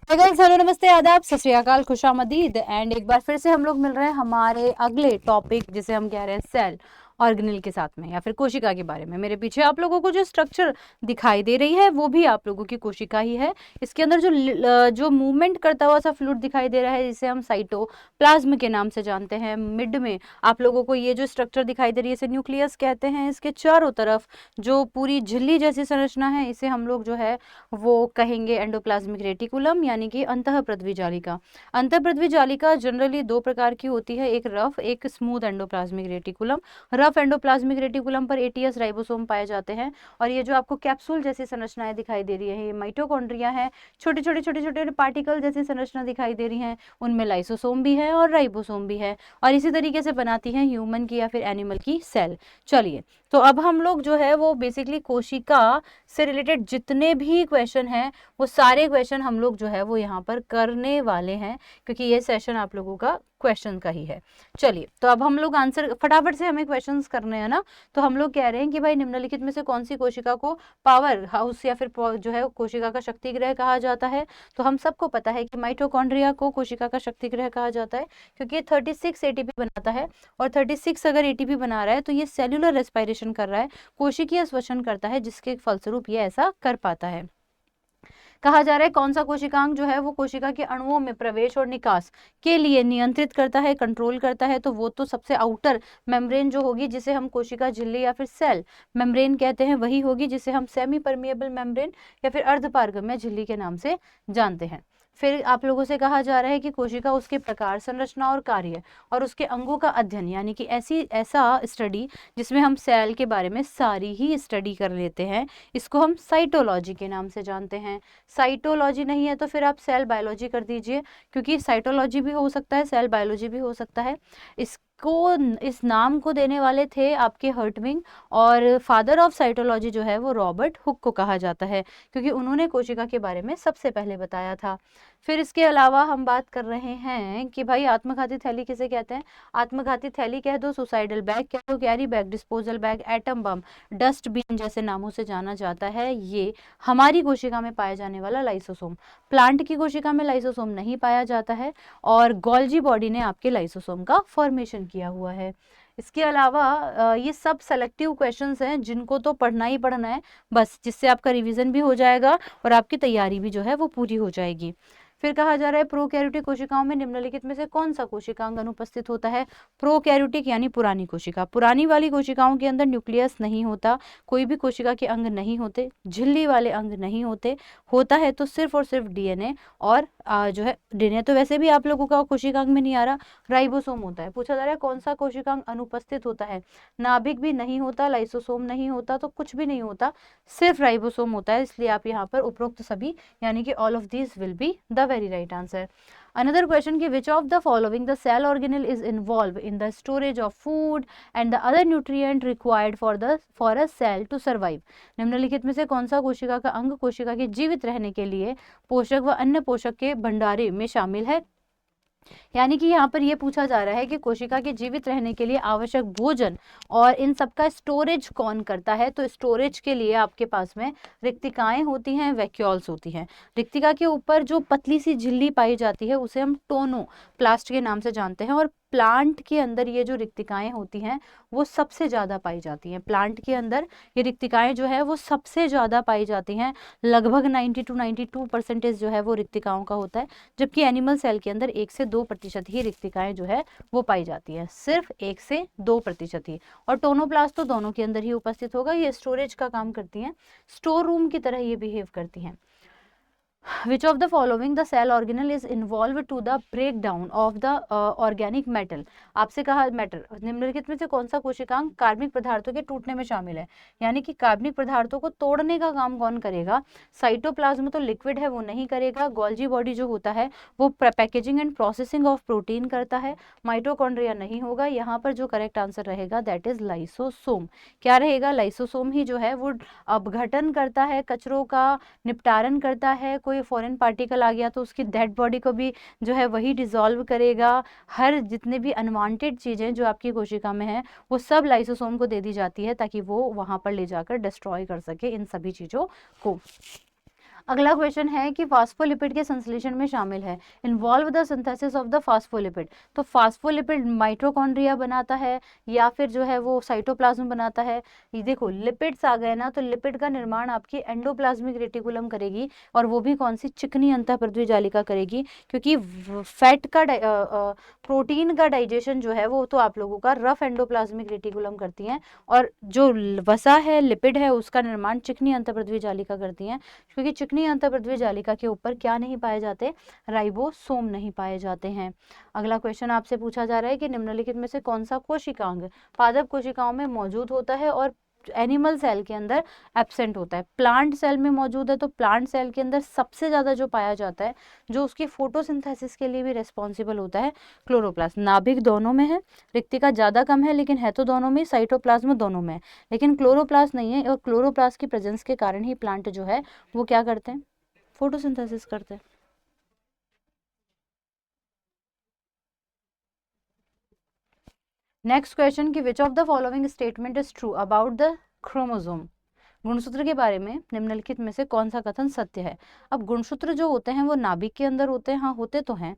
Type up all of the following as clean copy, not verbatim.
Guys, hello, नमस्ते, आदाब, सत श्री अकाल, खुशामदीद। एंड एक बार फिर से हम लोग मिल रहे हैं हमारे अगले टॉपिक जिसे हम कह रहे हैं सेल ऑर्गेनेल के साथ में या फिर कोशिका के बारे में। मेरे पीछे आप लोगों को जो स्ट्रक्चर दिखाई दे रही है वो भी आप लोगों की कोशिका ही है। इसके अंदर जो मूवमेंट करता हुआ सा फ्लूइड दिखाई दे रहा है जिसे हम साइटोप्लाज्म के नाम से जानते हैं। मिड में आप लोगों को ये जो स्ट्रक्चर दिखाई दे रही है इसे न्यूक्लियस कहते हैं। इसके चारों तरफ जो पूरी झिल्ली जैसी संरचना है इसे हम लोग जो है वो कहेंगे एंडोप्लाज्मिक रेटिकुलम, यानी कि अंतःपृथ्वी जालिका। अंतःपृथ्वी जालिका जनरली दो प्रकार की होती है, एक रफ, एक smooth endoplasmic reticulum. Rough endoplasmic reticulum पर एटीएस राइबोसोम पाए जाते हैं और ये जो आपको कैप्सूल जैसी संरचनाएं दिखाई दे रही है ये माइटोकॉन्ड्रिया है। छोटे छोटे छोटे छोटे पार्टिकल जैसी संरचना दिखाई दे रही है, उनमें लाइसोसोम भी है और राइबोसोम भी है और इसी तरीके से बनाती है ह्यूमन की या फिर एनिमल की सेल। चलिए, तो अब हम लोग जो है वो बेसिकली कोशिका से रिलेटेड जितने भी क्वेश्चन हैं वो सारे क्वेश्चन हम लोग जो है वो यहाँ पर करने वाले हैं, क्योंकि ये सेशन आप लोगों का क्वेश्चन का ही है। चलिए, तो अब हम लोग आंसर फटाफट से हमें क्वेश्चंस करने हैं ना। तो हम लोग कह रहे हैं कि भाई निम्नलिखित में से कौन सी कोशिका को पावर हाउस या फिर जो है कोशिका का शक्तिगृह कहा जाता है। तो हम सबको पता है कि माइटोकॉन्ड्रिया को कोशिका का शक्तिगृह कहा जाता है, क्योंकि ये 36 एटीपी बनाता है और 36 अगर एटीपी बना रहा है तो ये सेल्यूलर रेस्पिरेशन कर रहा है, कोशिकीय श्वसन करता है, जिसके फलस्वरूप ये ऐसा कर पाता है। कहा जा रहा है कौन सा कोशिकांग जो है वो कोशिका के अणुओं में प्रवेश और निकास के लिए नियंत्रित करता है, कंट्रोल करता है। तो वो तो सबसे आउटर मेम्ब्रेन जो होगी जिसे हम कोशिका झिल्ली या फिर सेल मेम्ब्रेन कहते हैं वही होगी, जिसे हम सेमी परमिएबल मेम्ब्रेन या फिर अर्धपारगम्य झिल्ली के नाम से जानते हैं। फिर आप लोगों से कहा जा रहा है कि कोशिका, उसके प्रकार, संरचना और कार्य और उसके अंगों का अध्ययन, यानी कि ऐसा स्टडी जिसमें हम सेल के बारे में सारी ही स्टडी कर लेते हैं, इसको हम साइटोलॉजी के नाम से जानते हैं। साइटोलॉजी नहीं है तो फिर आप सेल बायोलॉजी कर दीजिए, क्योंकि साइटोलॉजी भी हो सकता है, सेल बायोलॉजी भी हो सकता है। इस नाम को देने वाले थे आपके हर्टविंग, और फादर ऑफ साइटोलॉजी जो है वो रॉबर्ट हुक को कहा जाता है, क्योंकि उन्होंने कोशिका के बारे में सबसे पहले बताया था। फिर इसके अलावा हम बात कर रहे हैं कि भाई आत्मघाती थैली किसे कहते हैं। आत्मघाती थैली कह दो, सुसाइडल बैग कह दो, carry bag, disposal bag, atom bomb, dustbin जैसे नामों से जाना जाता है। ये हमारी कोशिका में पाया जाने वाला लाइसोसोम। प्लांट की कोशिका में लाइसोसोम नहीं पाया जाता है और गोल्जी बॉडी ने आपके लाइसोसोम का फॉर्मेशन किया हुआ है। इसके अलावा ये सब सेलेक्टिव क्वेश्चंस हैं जिनको तो पढ़ना ही पढ़ना है बस, जिससे आपका रिवीजन भी हो जाएगा और आपकी तैयारी भी जो है वो पूरी हो जाएगी। फिर कहा जा रहा है प्रोकैरियोटिक कोशिकाओं में निम्नलिखित में से कौन सा कोशिकांग अनुपस्थित होता है। प्रोकैरियोटिक यानी पुरानी कोशिका। पुरानी वाली कोशिकाओं के अंदर न्यूक्लियस नहीं होता, कोई भी कोशिका के अंग नहीं होते, झिल्ली वाले अंग नहीं होते, होता है तो सिर्फ और सिर्फ डीएनए और जो है डीएनए तो वैसे भी आप लोगों का कोशिकांग में नहीं आ रहा, राइबोसोम होता है। पूछा जा रहा है कौन सा कोशिकांग अनुपस्थित होता है। नाभिक भी नहीं होता, लाइसोसोम नहीं होता, तो कुछ भी नहीं होता, सिर्फ राइबोसोम होता है। इसलिए आप यहाँ पर उपरोक्त सभी यानी कि all of these will be the very right answer. Another question कि which of the following the cell organelle is involved in the storage of food and the other nutrient required for a cell to survive. निम्नलिखित में से कौन सा कोशिका का अंग कोशिका के जीवित रहने के लिए पोषक व अन्य पोषक के भंडारे में शामिल है। यानी कि यहाँ पर यह पूछा जा रहा है कि कोशिका के जीवित रहने के लिए आवश्यक भोजन और इन सबका स्टोरेज कौन करता है। तो स्टोरेज के लिए आपके पास में रिक्तिकाएं होती हैं, वैक्यूल्स होती हैं। रिक्तिका के ऊपर जो पतली सी झिल्ली पाई जाती है उसे हम टोनोप्लास्ट के नाम से जानते हैं और प्लांट के अंदर ये जो रिक्तिकाएं होती हैं वो सबसे ज़्यादा पाई जाती हैं। प्लांट के अंदर ये रिक्तिकाएं जो है वो सबसे ज़्यादा पाई जाती हैं, लगभग 90 to 92% जो है वो रिक्तिकाओं का होता है, जबकि एनिमल सेल के अंदर 1 से 2% ही रिक्तिकाएं जो है वो पाई जाती हैं, सिर्फ 1 से 2% ही। और टोनोप्लास्ट तो दोनों के अंदर ही उपस्थित होगा। ये स्टोरेज का काम करती हैं, स्टोर रूम की तरह ये बिहेव करती हैं। Which of the following the cell organelle is involved to the breakdown of the organic metal. आपसे कहा मेटल, निम्नलिखित में से कौन सा कोशिकांग कार्बनिक पदार्थों के टूटने में शामिल है। यानी कि कार्बनिक पदार्थों को तोड़ने का काम कौन करेगा। साइटोप्लाज्म तो लिक्विड है वो नहीं करेगा, गोल्जी बॉडी जो होता है वो packaging and processing of protein करता है, माइटोकॉन्ड्रिया नहीं होगा। यहाँ पर जो करेक्ट आंसर रहेगा दैट इज लाइसोसोम। क्या रहेगा, लाइसोसोम ही जो है वो अपघटन करता है, कचरों का निपटारण करता है। कोई फॉरेन पार्टिकल आ गया तो उसकी डेड बॉडी को भी जो है वही डिसॉल्व करेगा। हर जितने भी अनवांटेड चीजें जो आपकी कोशिका में है वो सब लाइसोसोम को दे दी जाती है ताकि वो वहां पर ले जाकर डिस्ट्रॉय कर सके इन सभी चीजों को। अगला क्वेश्चन है कि फास्फोलिपिड के संश्लेषण में शामिल है, involve the synthesis of the phospholipid. तो फास्फोलिपिड माइटोकॉन्ड्रिया बनाता है या फिर जो है वो साइटोप्लाज्म बनाता है। ये देखो लिपिड्स आ गए ना, तो लिपिड का निर्माण आपकी एंडोप्लाज्मिक रेटिकुलम करेगी, और वो भी कौन सी, चिकनी अंतःपृथ्वी जालिका करेगी, क्योंकि फैट का प्रोटीन का डाइजेशन जो है वो तो आप लोगों का रफ एंडोप्लाज्मिक रेटिकुलम करती हैं, और जो वसा है, लिपिड है, उसका निर्माण चिकनी अंतःपृथ्वी जालिका करती हैं, क्योंकि चिकनी अंतःपृथ्वी जालिका के ऊपर क्या नहीं पाए जाते, राइबोसोम नहीं पाए जाते हैं। अगला क्वेश्चन आपसे पूछा जा रहा है कि निम्नलिखित में से कौन सा कोशिकांग पादप कोशिकाओं में मौजूद होता है और एनिमल सेल के अंदर एब्सेंट होता है। प्लांट सेल में मौजूद है, तो प्लांट सेल के अंदर सबसे ज्यादा जो पाया जाता है, जो उसकी फोटोसिंथेसिस के लिए भी रेस्पॉन्सिबल होता है, क्लोरोप्लास्ट। नाभिक दोनों में है, रिक्तिका ज्यादा कम है, लेकिन है तो दोनों में, साइटोप्लाज्म दोनों में है, लेकिन क्लोरोप्लास्ट नहीं है, और क्लोरोप्लास्ट की प्रेजेंस के कारण ही प्लांट जो है वो क्या करते हैं, फोटोसिंथेसिस करते हैं। नेक्स्ट क्वेश्चन कि which of the following statement is true about the chromosome. गुणसूत्र के बारे में निम्नलिखित में से कौन सा कथन सत्य है। अब गुणसूत्र जो होते हैं वो नाभिक के अंदर होते हैं, हाँ होते तो हैं।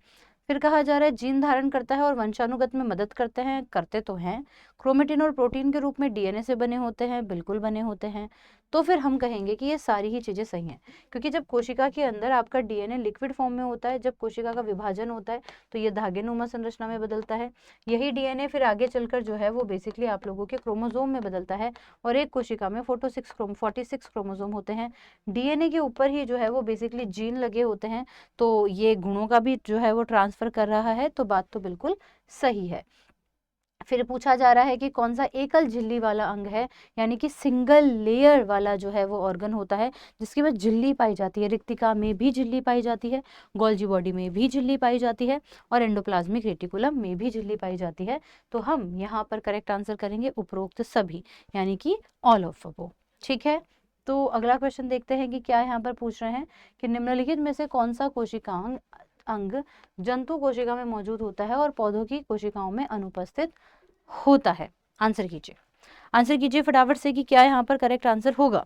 फिर कहा जा रहा है जीन धारण करता है और वंशानुगत में मदद करते हैं, करते तो हैं। क्रोमेटिन और प्रोटीन के रूप में डीएनए से बने होते हैं, बिल्कुल बने होते हैं। तो फिर हम कहेंगे कि ये सारी ही चीजें सही हैं, क्योंकि जब कोशिका के अंदर आपका डीएनए लिक्विड फॉर्म में होता है, जब कोशिका का विभाजन होता है तो ये धागेनुमा संरचना में बदलता है। यही डीएनए फिर आगे चलकर जो है वो बेसिकली आप लोगों के क्रोमोसोम में बदलता है, और एक कोशिका में 46 क्रोमोसोम होते हैं। डीएनए के ऊपर ही जो है वो बेसिकली जीन लगे होते हैं, तो ये गुणों का भी जो है वो ट्रांसफर कर रहा है, तो बात तो बिल्कुल सही है। फिर पूछा जा रहा है कि कौन सा एकल झिल्ली वाला अंग है, यानी कि सिंगल लेयर वाला जो है वो ऑर्गन होता है जिसके में झिल्ली पाई जाती है। रिक्तिका में भी झिल्ली पाई जाती है, गोल्जी बॉडी में भी झिल्ली पाई जाती है, और एंडोप्लाज्मिक रेटिकुलम में भी झिल्ली पाई जाती है। तो हम यहाँ पर करेक्ट आंसर करेंगे उपरोक्त सभी, यानी कि ऑल ऑफ अबोव। ठीक है, तो अगला क्वेश्चन देखते हैं कि क्या यहाँ पर पूछ रहे हैं कि निम्नलिखित में से कौन सा कोशिकांग अंग जंतु कोशिका में मौजूद होता है और पौधों की कोशिकाओं में अनुपस्थित होता है। आंसर कीजिए, आंसर कीजिए फटाफट से कि क्या यहाँ पर करेक्ट आंसर होगा।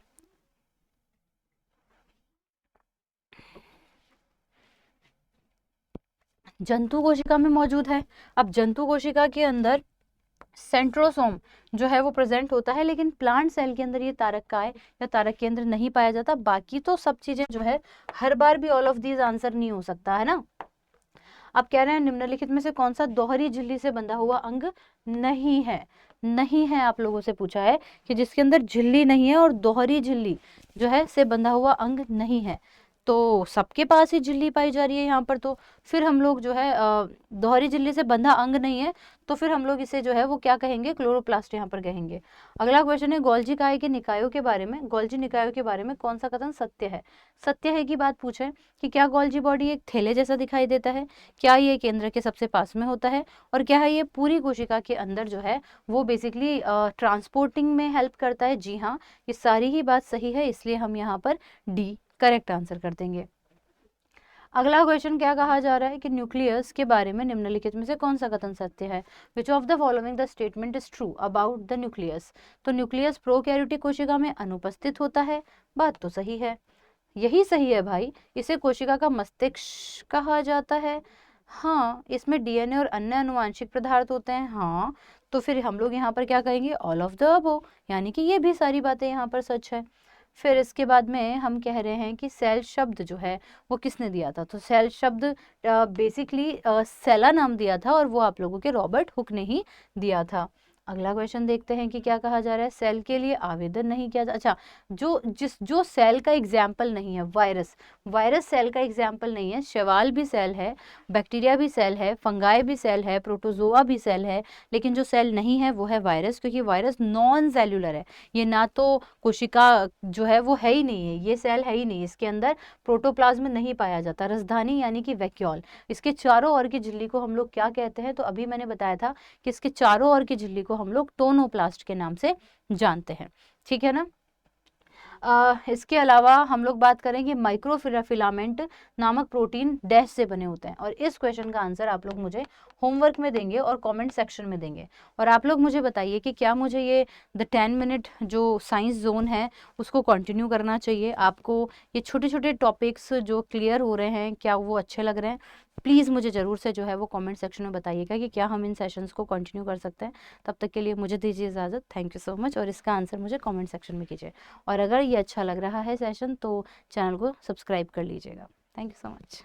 जंतु कोशिका में मौजूद है। अब जंतु कोशिका के अंदर सेंट्रोसोम जो है वो प्रेजेंट होता है, लेकिन प्लांट सेल के अंदर ये तारक काय या तारक केंद्र नहीं पाया जाता। बाकी तो सब चीजें जो है, हर बार भी ऑल ऑफ दीज आंसर नहीं हो सकता है ना। अब कह रहे हैं निम्नलिखित में से कौन सा दोहरी झिल्ली से बंधा हुआ अंग नहीं है। नहीं है, आप लोगों से पूछा है कि जिसके अंदर झिल्ली नहीं है और दोहरी झिल्ली जो है से बंधा हुआ अंग नहीं है, तो सबके पास ही झिल्ली पाई जा रही है यहाँ पर। तो फिर हम लोग जो है दोहरी झिल्ली से बंधा अंग नहीं है, तो फिर हम लोग इसे जो है वो क्या कहेंगे, क्लोरोप्लास्ट यहाँ पर कहेंगे। अगला क्वेश्चन है गोल्जी काय के निकायों के बारे में, गोल्जी निकायों के बारे में कौन सा कथन सत्य है। सत्य है की बात पूछे कि क्या गोल्जी बॉडी एक थैले जैसा दिखाई देता है, क्या ये केंद्र के सबसे पास में होता है, और क्या है ये पूरी कोशिका के अंदर जो है वो बेसिकली ट्रांसपोर्टिंग में हेल्प करता है। जी हाँ, ये सारी ही बात सही है, इसलिए हम यहाँ पर डी करेक्ट आंसर कर देंगे। अगला क्वेश्चन क्या कहा जा रहा है कि न्यूक्लियस के बारे में निम्नलिखित में से कौन सा कथन सत्य है। Which of the following the statement is true about the nucleus. तो न्यूक्लियस प्रोकैरियोटिक कोशिका में अनुपस्थित होता है, बात तो सही है, यही सही है भाई। इसे कोशिका का मस्तिष्क कहा जाता है, हाँ। इसमें डीएनए और अन्य अनुवांशिक पदार्थ होते हैं, हाँ। तो फिर हम लोग यहाँ पर क्या कहेंगे, ऑल ऑफ द अबोव, यानी कि ये भी सारी बातें यहाँ पर सच है। फिर इसके बाद में हम कह रहे हैं कि सेल शब्द जो है वो किसने दिया था। तो सेल शब्द बेसिकली सेला नाम दिया था, और वो आप लोगों के रॉबर्ट हुक ने ही दिया था। अगला क्वेश्चन देखते हैं कि क्या कहा जा रहा है, सेल के लिए आवेदन नहीं किया। अच्छा, जो सेल का एग्जाम्पल नहीं है, वायरस, वायरस सेल का एग्जाम्पल नहीं है। शैवाल भी सेल है, बैक्टीरिया भी सेल है, फंगाई भी सेल है, प्रोटोजोआ भी सेल है, लेकिन जो सेल नहीं है वो है वायरस, क्योंकि वायरस नॉन सेल्यूलर है। ये ना तो कोशिका जो है वो है ही नहीं है, ये सेल है ही नहीं, इसके अंदर प्रोटोप्लाज्म नहीं पाया जाता। राजधानी यानी कि वैक्यूल, इसके चारों ओर की झिल्ली को हम लोग क्या कहते हैं, तो अभी मैंने बताया था कि इसके चारों ओर की झिल्ली को हम लोग टोनोप्लास्ट के नाम से जानते हैं। ठीक है ना। इसके अलावा हम लोग बात करेंगे माइक्रोफिलामेंट नामक प्रोटीन डैश से बने होते हैं, और इस क्वेश्चन का आंसर आप लोग मुझे होमवर्क में देंगे और कमेंट सेक्शन में देंगे। और आप लोग मुझे बताइए कि क्या मुझे ये द 10 मिनट जो साइंस जोन है उसको कंटिन्यू करना चाहिए, आपको ये छोटे छोटे टॉपिक्स जो क्लियर हो रहे हैं क्या वो अच्छे लग रहे हैं। प्लीज़ मुझे ज़रूर से जो है वो कमेंट सेक्शन में बताइएगा कि क्या हम इन सेशंस को कंटिन्यू कर सकते हैं। तब तक के लिए मुझे दीजिए इजाज़त। थैंक यू सो मच, और इसका आंसर मुझे कमेंट सेक्शन में कीजिए। और अगर ये अच्छा लग रहा है सेशन तो चैनल को सब्सक्राइब कर लीजिएगा। Thank you so much.